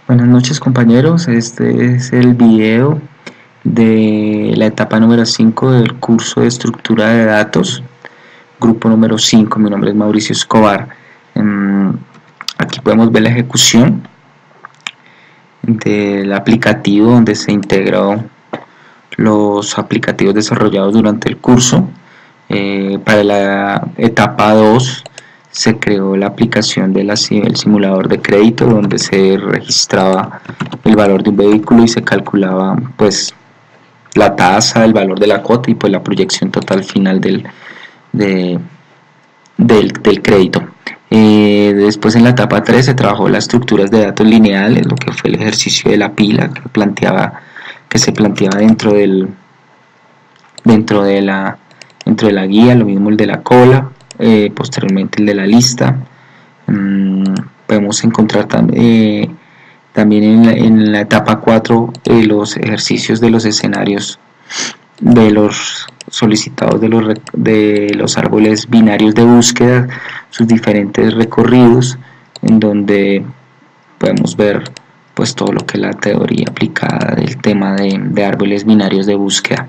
Buenas noches, compañeros, este es el video de la etapa número 5 del curso de estructura de datos, grupo número 5. Mi nombre es Mauricio Escobar. Aquí podemos ver la ejecución del aplicativo donde se integró los aplicativos desarrollados durante el curso. Para la etapa 2 se creó la aplicación del simulador de crédito, donde se registraba el valor de un vehículo y se calculaba pues la tasa, el valor de la cuota y pues la proyección total final del crédito. Después en la etapa 3 se trabajó las estructuras de datos lineales, lo que fue el ejercicio de la pila que se planteaba dentro de la guía, lo mismo el de la cola, posteriormente el de la lista. Podemos encontrar también en la etapa 4 los ejercicios de los escenarios de los solicitados de los árboles binarios de búsqueda, sus diferentes recorridos, en donde podemos ver pues todo lo que es la teoría aplicada del tema de árboles binarios de búsqueda.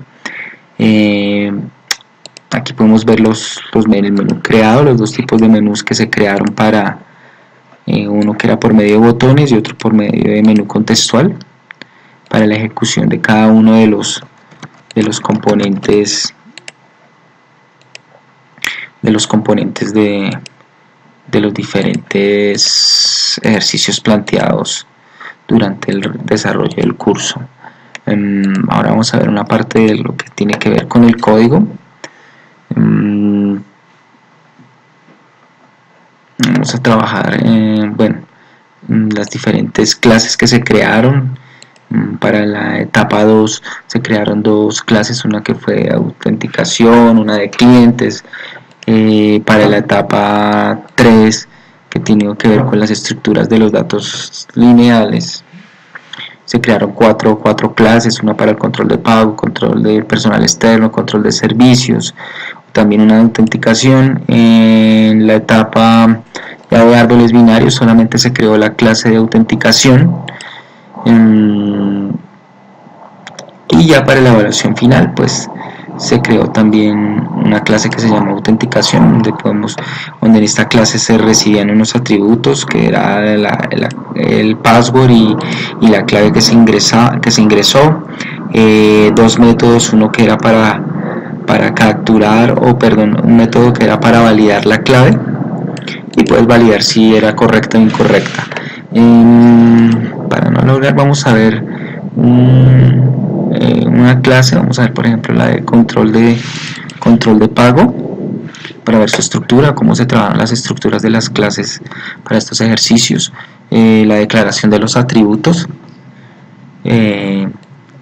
Aquí podemos ver el menú creado, los dos tipos de menús que se crearon para uno que era por medio de botones y otro por medio de menú contextual, para la ejecución de cada uno de los componentes de los diferentes ejercicios planteados durante el desarrollo del curso. Ahora vamos a ver una parte de lo que tiene que ver con el código. Vamos a trabajar las diferentes clases que se crearon. Para la etapa 2 se crearon dos clases, una que fue de autenticación, una de clientes. Para la etapa 3, que tiene que ver con las estructuras de los datos lineales, se crearon cuatro clases, una para el control de pago, control de personal externo, control de servicios, también una de autenticación. En la etapa de árboles binarios solamente se creó la clase de autenticación. Y ya para la evaluación final pues se creó también una clase que se llama autenticación, donde en esta clase se recibían unos atributos que era el password y la clave que se ingresó, dos métodos, uno que era para capturar, un método que era para validar la clave y puedes validar si era correcta o incorrecta. Para no lograr, vamos a ver una clase, vamos a ver por ejemplo la de control de pago, para ver su estructura, cómo se trabajan las estructuras de las clases para estos ejercicios. La declaración de los atributos,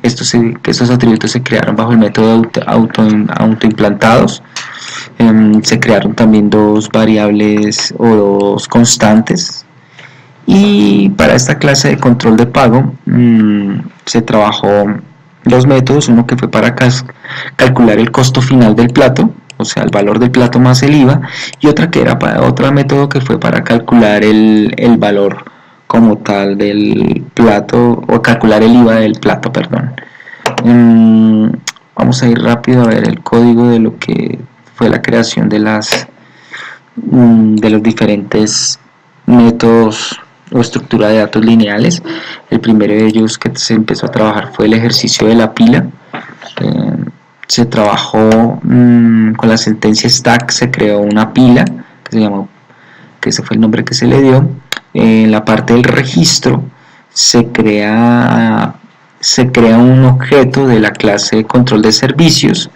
estos atributos se crearon bajo el método autoimplantados. Se crearon también dos variables o dos constantes. Y para esta clase de control de pago se trabajó dos métodos, uno que fue para calcular el costo final del plato, o sea el valor del plato más el IVA, y otro método que fue para calcular el valor como tal del plato, o calcular el IVA del plato, perdón. Vamos a ir rápido a ver el código de lo que fue la creación de los diferentes métodos o estructura de datos lineales. El primero de ellos que se empezó a trabajar fue el ejercicio de la pila. Se trabajó con la sentencia stack, se creó una pila que ese fue el nombre que se le dio. En la parte del registro se crea un objeto de la clase de control de servicios.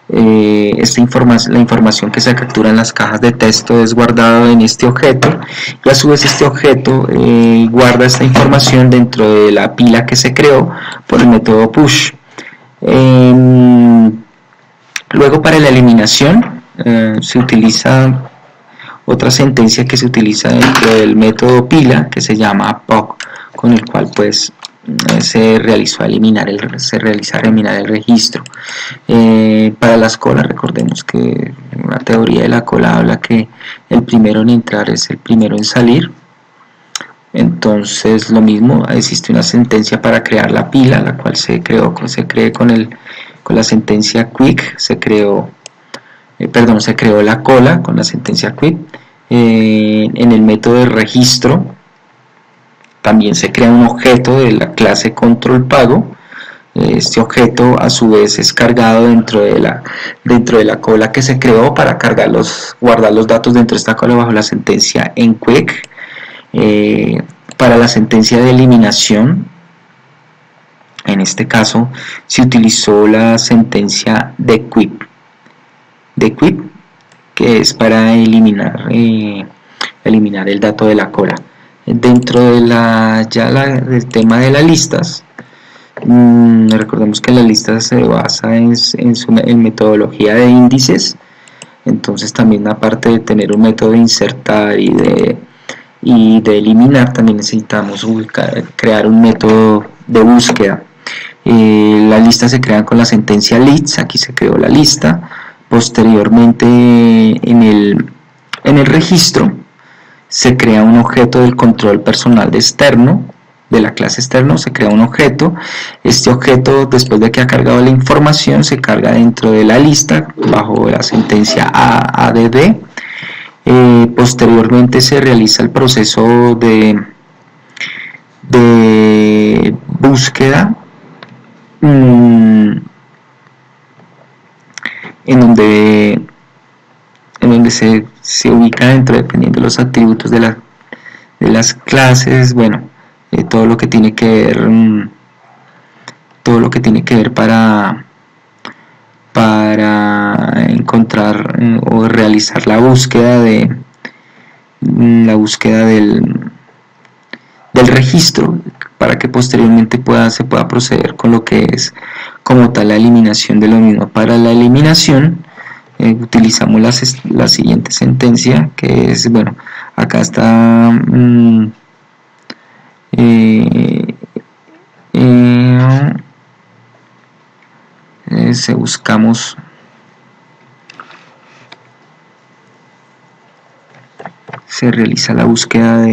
La información que se captura en las cajas de texto es guardada en este objeto, y a su vez este objeto guarda esta información dentro de la pila que se creó por el método push. Luego, para la eliminación se utiliza otra sentencia que se utiliza dentro del método pila, que se llama POC, con el cual pues se realizó eliminar el registro. Para las colas, recordemos que la teoría de la cola habla que el primero en entrar es el primero en salir. Entonces lo mismo, existe una sentencia para crear la pila, la cual se cree con la sentencia quick, se creó la cola con la sentencia quick. En el método de registro también se crea un objeto de la clase control pago. Este objeto a su vez es cargado dentro de la cola que se creó para guardar los datos dentro de esta cola bajo la sentencia en quick. Para la sentencia de eliminación, en este caso se utilizó la sentencia de quit, que es para eliminar el dato de la cola. Dentro de del tema de las listas, recordemos que la lista se basa en metodología de índices. Entonces también, aparte de tener un método de insertar y de eliminar, también necesitamos crear un método de búsqueda. Las listas se crean con la sentencia lists. Aquí se creó la lista. Posteriormente, en el registro se crea un objeto del control personal de la clase externo, se crea un objeto. Este objeto, después de que ha cargado la información, se carga dentro de la lista bajo la sentencia add. Posteriormente se realiza el proceso de búsqueda, en donde se ubica dentro, dependiendo de los atributos de las clases, bueno, todo lo que tiene que ver para encontrar o realizar la búsqueda del registro, para que posteriormente se pueda proceder con lo que es como tal la eliminación de lo mismo. Para la eliminación utilizamos la siguiente sentencia, que es, bueno, acá está se realiza la búsqueda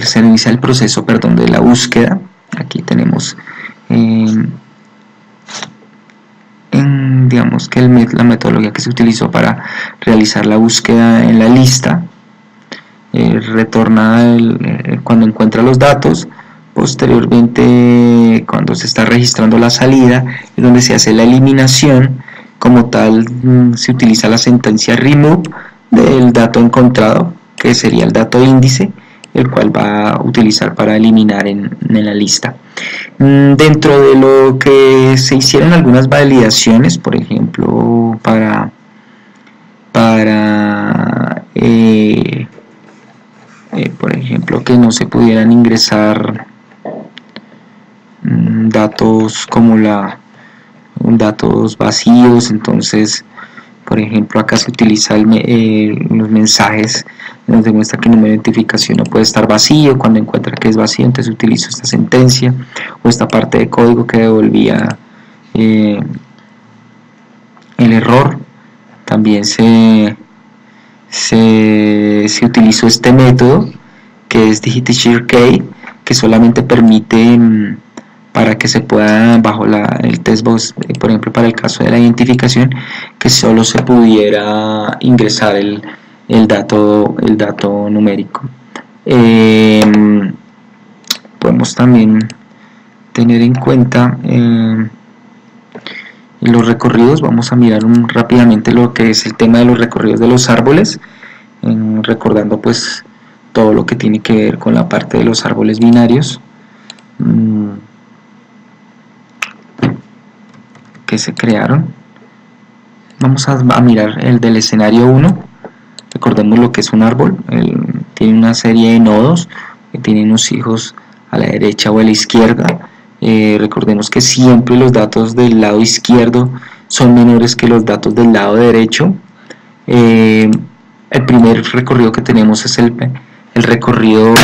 se inicia el proceso, de la búsqueda. Aquí tenemos digamos que la metodología que se utilizó para realizar la búsqueda en la lista. Retorna cuando encuentra los datos. Posteriormente, cuando se está registrando la salida, es donde se hace la eliminación. Como tal, se utiliza la sentencia remove del dato encontrado, que sería el dato índice, el cual va a utilizar para eliminar en la lista. Dentro de lo que se hicieron algunas validaciones, por ejemplo, para por ejemplo, que no se pudieran ingresar datos como datos vacíos. Entonces, por ejemplo, acá se utiliza los mensajes, nos demuestra que el número de identificación no puede estar vacío. Cuando encuentra que es vacío, entonces utilizo esta sentencia o esta parte de código que devolvía el error. También se utilizó este método que es DigitShareKey, que solamente permite para que se pueda, bajo el test box, por ejemplo, para el caso de la identificación, que solo se pudiera ingresar el dato numérico. Podemos también tener en cuenta los recorridos. Vamos a mirar rápidamente lo que es el tema de los recorridos de los árboles, recordando pues todo lo que tiene que ver con la parte de los árboles binarios que se crearon. Vamos a mirar el del escenario 1. Recordemos lo que es un árbol. Tiene una serie de nodos que tienen unos hijos a la derecha o a la izquierda. Recordemos que siempre los datos del lado izquierdo son menores que los datos del lado derecho. El primer recorrido que tenemos es el recorrido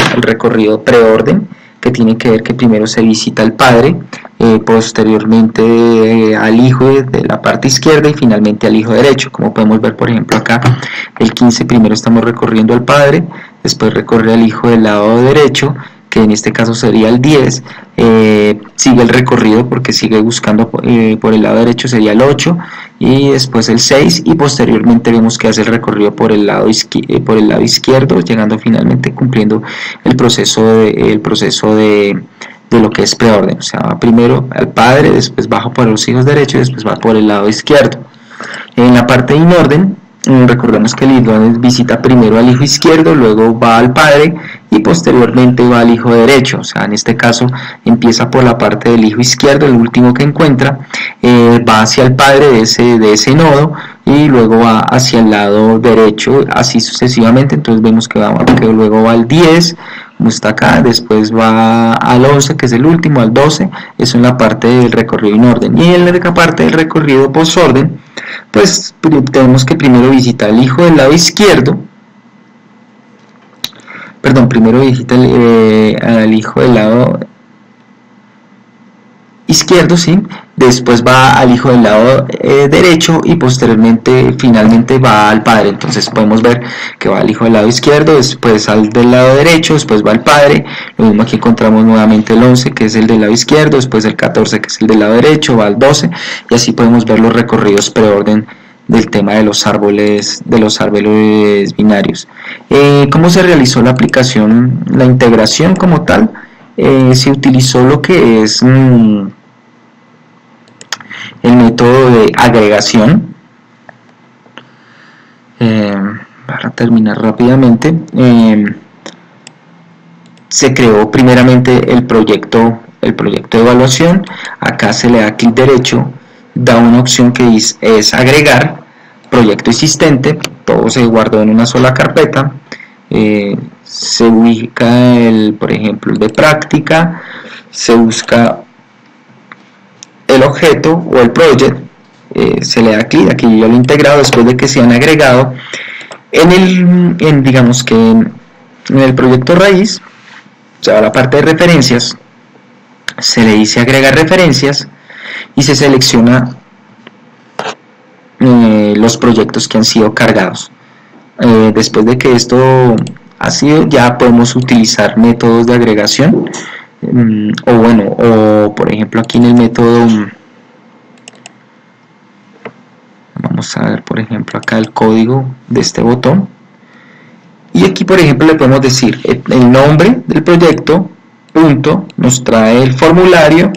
preorden, que tiene que ver que primero se visita al padre. posteriormente al hijo de la parte izquierda y finalmente al hijo derecho. Como podemos ver, por ejemplo, acá el 15 primero estamos recorriendo al padre, después recorre al hijo del lado derecho, que en este caso sería el 10, sigue el recorrido porque sigue buscando por el lado derecho, sería el 8, y después el 6, y posteriormente vemos que hace el recorrido por el lado izquierdo, llegando finalmente cumpliendo el proceso de lo que es preorden. O sea, va primero al padre, después baja por los hijos derechos y después va por el lado izquierdo. En la parte de inorden, recordemos que el inorden visita primero al hijo izquierdo, luego va al padre y posteriormente va al hijo derecho. O sea, en este caso empieza por la parte del hijo izquierdo, el último que encuentra, va hacia el padre de ese nodo y luego va hacia el lado derecho, así sucesivamente. Entonces vemos que luego va al 10, como está acá, después va al 11, que es el último, al 12, eso en la parte del recorrido en orden. Y en la parte del recorrido posorden, pues tenemos que primero visitar el hijo del lado izquierdo, primero visita al hijo del lado izquierdo, ¿sí? Después va al hijo del lado derecho y posteriormente finalmente va al padre. Entonces podemos ver que va al hijo del lado izquierdo, después al del lado derecho, después va al padre. Lo mismo aquí encontramos nuevamente el 11, que es el del lado izquierdo, después el 14, que es el del lado derecho, va al 12, y así podemos ver los recorridos preorden del tema de los árboles binarios. ¿Cómo se realizó la aplicación, la integración como tal? Se utilizó lo que es el método de agregación. Para terminar rápidamente, se creó primeramente el proyecto de evaluación. Acá se le da clic derecho, da una opción que es agregar proyecto existente, todo se guardó en una sola carpeta. Se ubica por ejemplo el de práctica, se busca el objeto o el se le da clic, aquí ya lo he integrado después de que se han agregado digamos que en el proyecto raíz. Se va a la parte de referencias, se le dice agregar referencias y se selecciona los proyectos que han sido cargados. Después de que esto ha sido, ya podemos utilizar métodos de agregación, o por ejemplo aquí en el método, vamos a ver por ejemplo acá el código de este botón, y aquí por ejemplo le podemos decir el nombre del proyecto, punto, nos trae el formulario,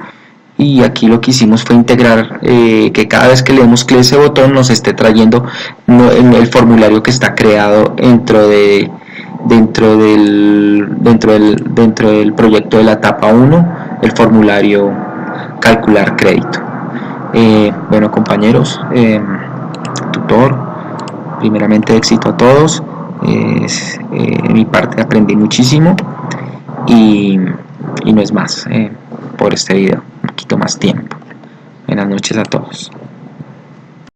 y aquí lo que hicimos fue integrar que cada vez que le demos clic a ese botón nos esté trayendo el formulario que está creado dentro del proyecto de la etapa 1, el formulario calcular crédito. Bueno compañeros, tutor, primeramente éxito a todos. De mi parte aprendí muchísimo y no es más por este video, un poquito más tiempo. Buenas noches a todos.